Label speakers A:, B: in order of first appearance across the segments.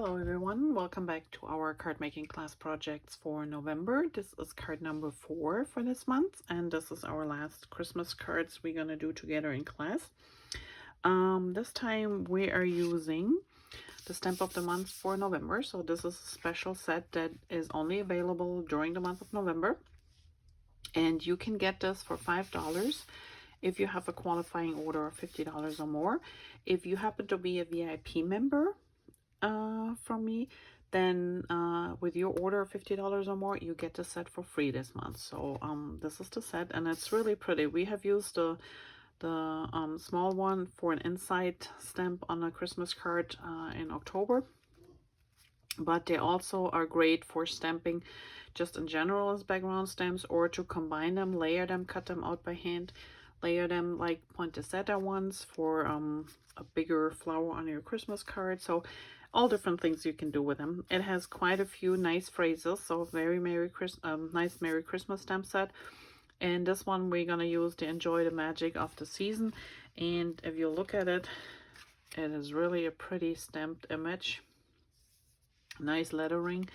A: Hello everyone, welcome back to our card making class projects for November. This is card number 4 for this month, and this is our last Christmas cards we're gonna do together in class. This time we are using the stamp of the month for November, so this is a special set that is only available during the month of November, and you can get this for $5 if you have a qualifying order of $50 or more. If you happen to be a VIP member from me, then with your order of $50 or more, you get the set for free this month. So this is the set, and it's really pretty. We have used the small one for an inside stamp on a Christmas card in October, but they also are great for stamping just in general as background stamps, or to combine them, layer them, cut them out by hand, layer them like poinsettia ones for a bigger flower on your Christmas card. So all different things you can do with them. It has quite a few nice phrases, so very nice Merry Christmas stamp set. And this one we're gonna use to enjoy the magic of the season. And if you look at it, it is really a pretty stamped image. Nice lettering.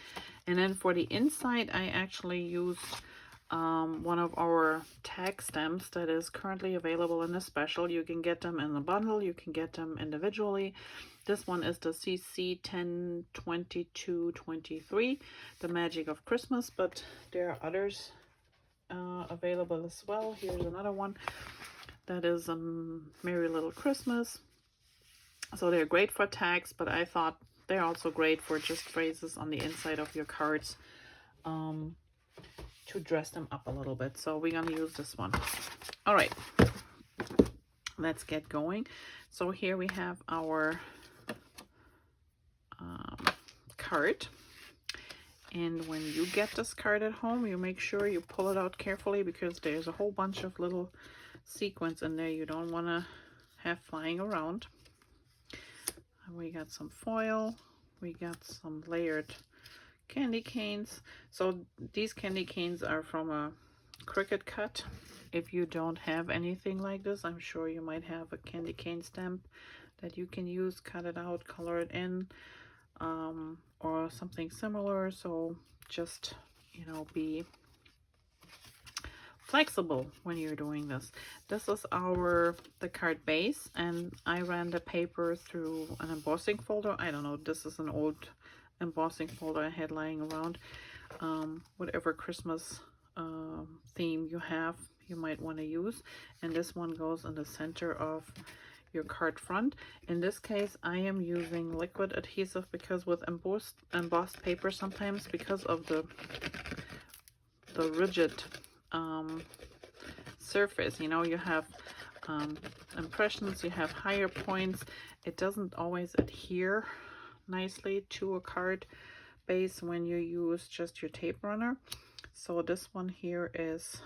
A: And then for the inside, I actually used one of our tag stamps that is currently available in a special. You can get them in a bundle, you can get them individually. This one is the CC 102223, the Magic of Christmas, but there are others available as well. Here's another one that is Merry Little Christmas. So they're great for tags, but I thought they're also great for just phrases on the inside of your cards to dress them up a little bit. So we're gonna use this one. All right, let's get going. So here we have our card, and when you get this card at home, you make sure you pull it out carefully, because there's a whole bunch of little sequins in there you don't want to have flying around. We got some foil, we got some layered candy canes. So these candy canes are from a Cricut cut. If you don't have anything like this, I'm sure you might have a candy cane stamp that you can use, cut it out, color it in, or something similar. So just, you know, be flexible when you're doing this. This is the card base, and I ran the paper through an embossing folder. I don't know, this is an old embossing folder I had lying around. Whatever Christmas theme you have, you might want to use. And this one goes in the center of your card front. In this case, I am using liquid adhesive, because with embossed paper, sometimes because of the rigid surface, you know, you have impressions, you have higher points, it doesn't always adhere nicely to a card base when you use just your tape runner. So this one here is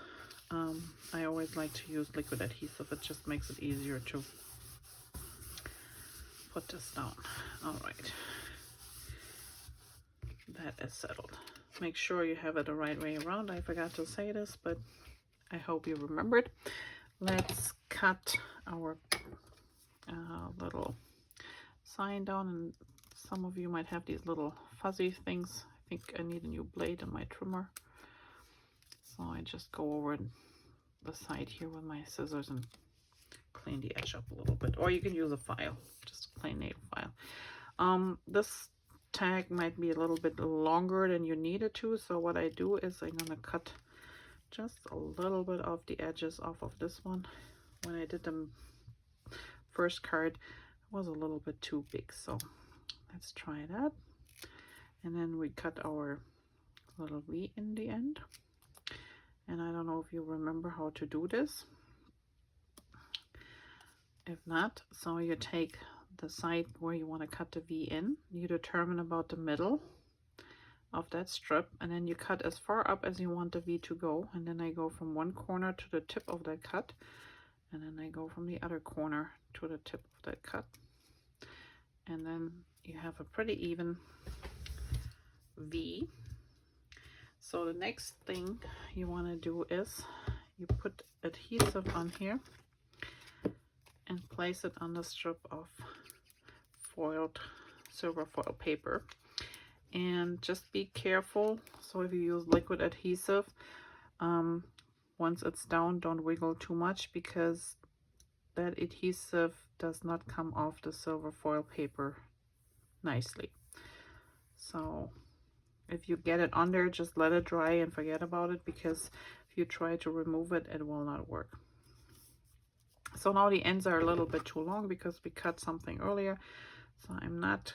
A: I always like to use liquid adhesive. It just makes it easier to put this down. All right, that is settled. Make sure you have it the right way around. I forgot to say this, but I hope you remembered. Let's cut our little sign down, and some of you might have these little fuzzy things. I think I need a new blade in my trimmer, so I just go over the side here with my scissors and clean the edge up a little bit. Or you can use a file, just a plain nail file. This tag might be a little bit longer than you need it to, so what I do is I'm gonna cut just a little bit of the edges off of this one. When I did the first card, it was a little bit too big, so let's try that. And then we cut our little V in the end. And I don't know if you remember how to do this. If not, so you take the side where you want to cut the V in, you determine about the middle of that strip, and then you cut as far up as you want the V to go. And then I go from one corner to the tip of that cut, and then I go from the other corner to the tip of that cut, and then you have a pretty even V. So the next thing you want to do is you put adhesive on here and place it on the strip of foiled silver foil paper. And just be careful. So if you use liquid adhesive, once it's down, don't wiggle too much, because that adhesive does not come off the silver foil paper nicely. So if you get it on there, just let it dry and forget about it, because if you try to remove it, it will not work. So now the ends are a little bit too long because we cut something earlier. So I'm not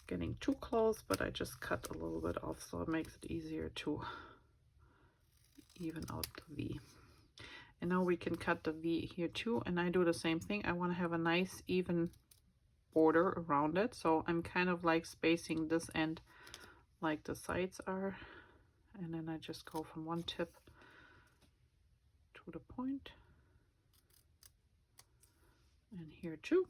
A: getting too close, but I just cut a little bit off, so it makes it easier to even out the V. And now we can cut the V here too, and I do the same thing. I want to have a nice even border around it, so I'm kind of like spacing this end like the sides are, and then I just go from one tip to the point, and here too.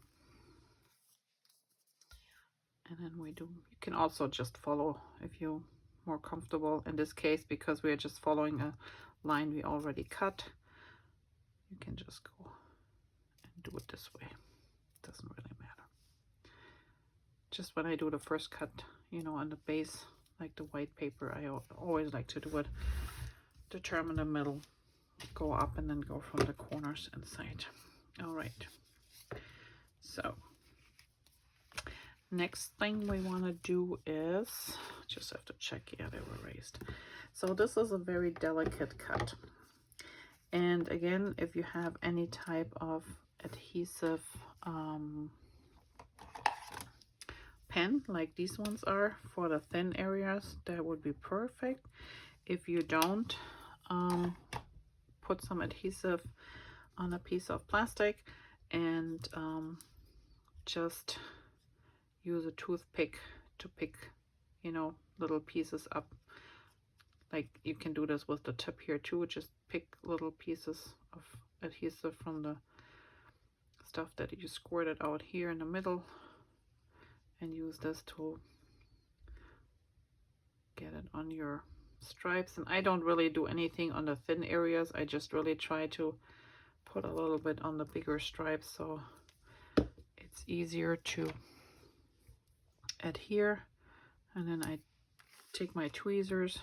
A: And then we do, you can also just follow if you're more comfortable. In this case, because we are just following a line we already cut, you can just go and do it this way. It doesn't really matter. Just when I do the first cut, you know, on the base, like the white paper, I always like to do it, determine the middle, go up, and then go from the corners inside. All right, so next thing we want to do is, just have to check, yeah, they were raised. So this is a very delicate cut, and again, if you have any type of adhesive pen like these ones are for the thin areas, that would be perfect. If you don't, put some adhesive on a piece of plastic and just use a toothpick to pick, you know, little pieces up. Like you can do this with the tip here too, just pick little pieces of adhesive from the stuff that you squirted out here in the middle, and use this to get it on your stripes. And I don't really do anything on the thin areas, I just really try to put a little bit on the bigger stripes so it's easier to adhere. And then I take my tweezers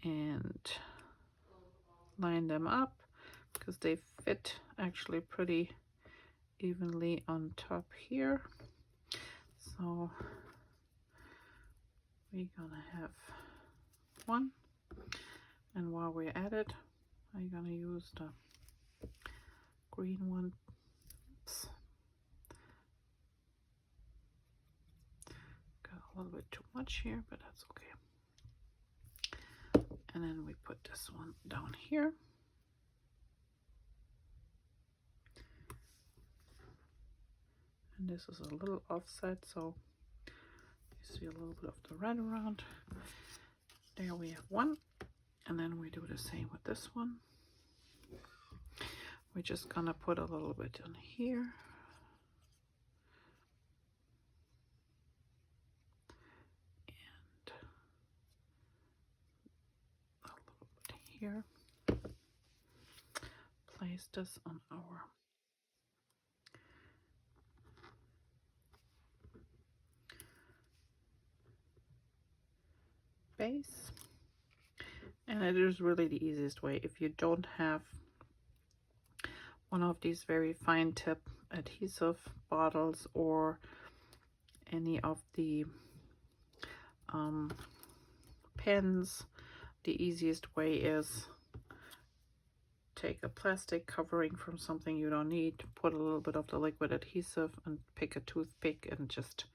A: and line them up, because they fit actually pretty evenly on top here. So we're gonna have one, and while we're at it, I'm gonna use the green one. Oops. Got a little bit too much here, but that's okay. And then we put this one down here. And this is a little offset, so you see a little bit of the red around. There we have one. And then we do the same with this one. We're just gonna put a little bit in here. And a little bit here. Place this on our base. And it is really the easiest way. If you don't have one of these very fine tip adhesive bottles or any of the pens, the easiest way is take a plastic covering from something you don't need, put a little bit of the liquid adhesive, and pick a toothpick and just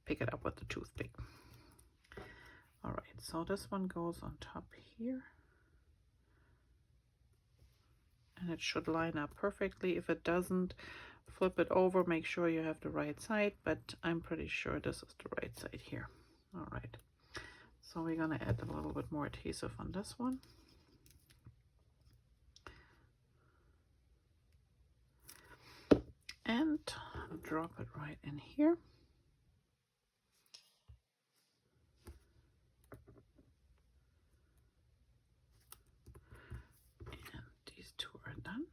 A: pick it up with the toothpick. All right, so this one goes on top here, and it should line up perfectly. If it doesn't, flip it over, make sure you have the right side, but I'm pretty sure this is the right side here. All right, so we're gonna add a little bit more adhesive on this one. And drop it right in here. And these two are done.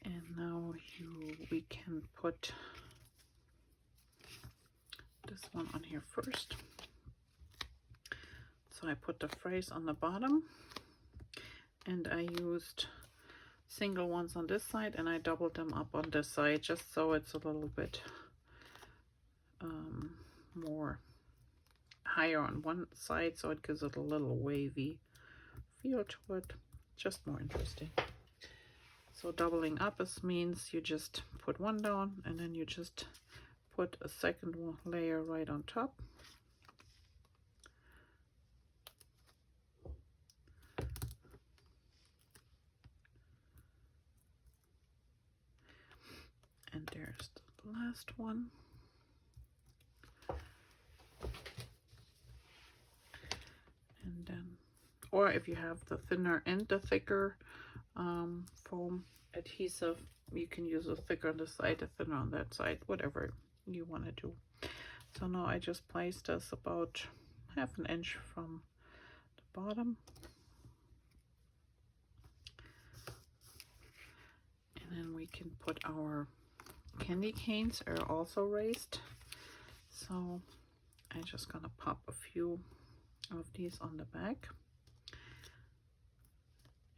A: And now we can put this one on here first. So I put the phrase on the bottom, and I used single ones on this side, and I doubled them up on this side just so it's a little bit more higher on one side, so it gives it a little wavy feel to it, just more interesting. So doubling up means you just put one down and then you just put a second layer right on top. And there's the last one. And then, or if you have the thinner and the thicker foam adhesive, you can use a thicker on this side, a thinner on that side, whatever you want to do. So now I just placed this about 1/2 inch from the bottom. And then we can put our candy canes are also raised. So I'm just gonna pop a few of these on the back.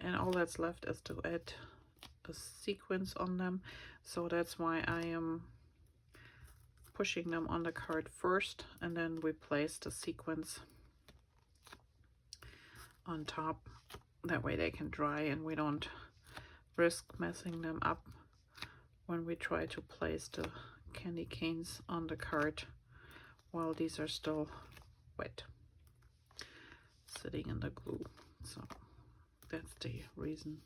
A: And all that's left is to add a sequence on them. So that's why I am pushing them on the card first, and then we place the sequence on top. That way they can dry and we don't risk messing them up when we try to place the candy canes on the card while these are still wet, sitting in the glue. So that's the reason.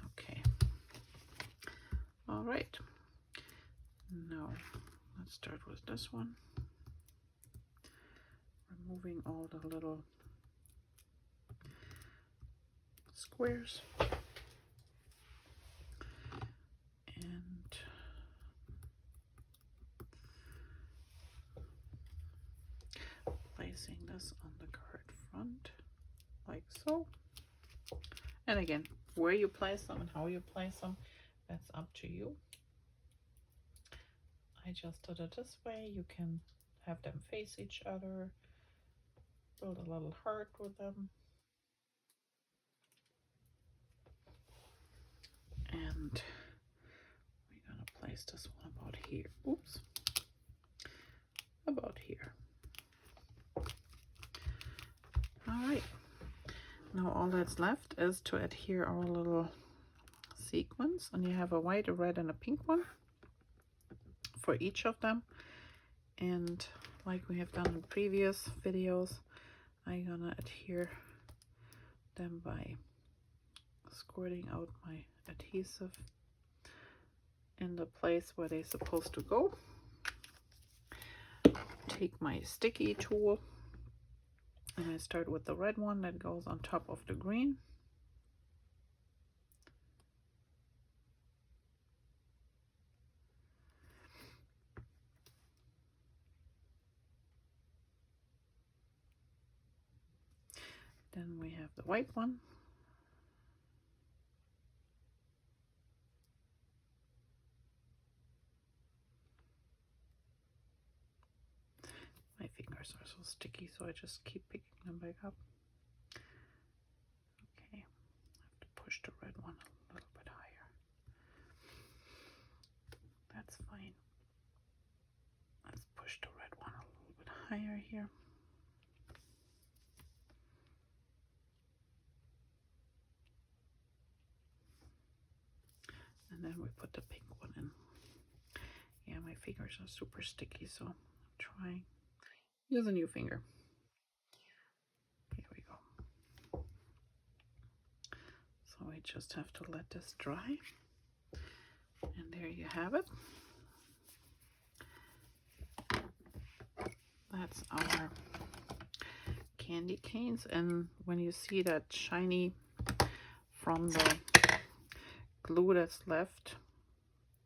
A: Okay. All right. Now let's start with this one. Removing all the little squares. And placing this on the card front like so. And again, where you place them and how you place them, that's up to you. I just did it this way. You can have them face each other, build a little heart with them. And we're gonna place this one about here. Oops. About here. All right. Now all that's left is to adhere our little sequence, and you have a white, a red, and a pink one for each of them. And like we have done in previous videos, I'm gonna adhere them by squirting out my adhesive in the place where they're supposed to go. Take my sticky tool, and I start with the red one that goes on top of the green. Then we have the white one. My fingers are so sticky, so I just keep picking them back up. Okay, I have to push the red one a little bit higher. That's fine. Let's push the red one a little bit higher here. And then we put the pink one in. Yeah, my fingers are super sticky, so I'm trying. Use a new finger. Here we go. So we just have to let this dry. And there you have it. That's our candy canes. And when you see that shiny from the glue that's left,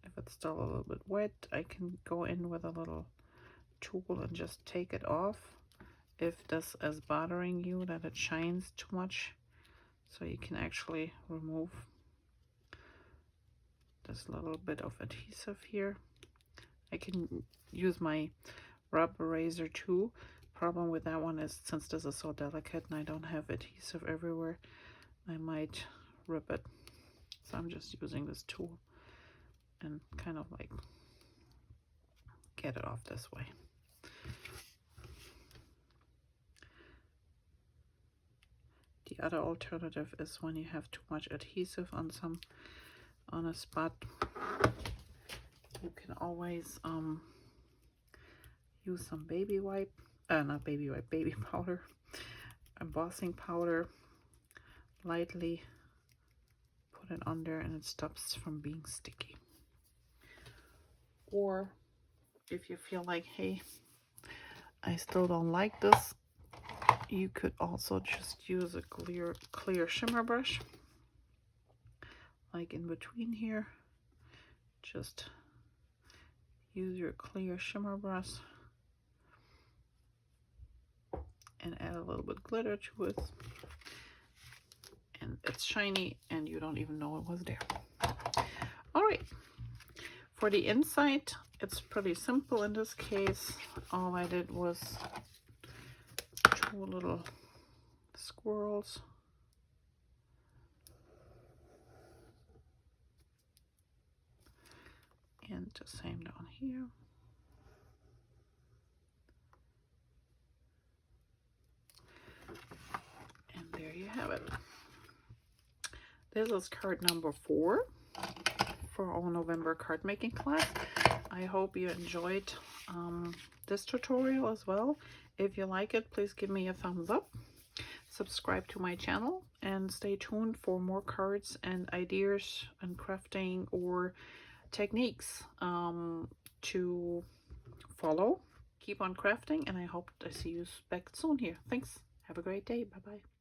A: if it's still a little bit wet, I can go in with a little tool and just take it off if this is bothering you, that it shines too much. So you can actually remove this little bit of adhesive here. I can use my rubber razor too. Problem with that one is, since this is so delicate and I don't have adhesive everywhere, I might rip it. So I'm just using this tool and kind of like get it off this way. The other alternative is when you have too much adhesive on a spot, you can always use some baby wipe, not baby wipe, baby powder, embossing powder, lightly put it under and it stops from being sticky. Or if you feel like, hey, I still don't like this, you could also just use a clear shimmer brush, like in between here. Just use your clear shimmer brush and add a little bit glitter to it, and it's shiny and you don't even know it was there. All right, for the inside, it's pretty simple in this case. All I did was 2 little squirrels. And the same down here. And there you have it. This is card number 4 for our November card making class. I hope you enjoyed this tutorial as well. If you like it, please give me a thumbs up. Subscribe to my channel and stay tuned for more cards and ideas and crafting or techniques to follow. Keep on crafting, and I hope I see you back soon here. Thanks. Have a great day. Bye-bye.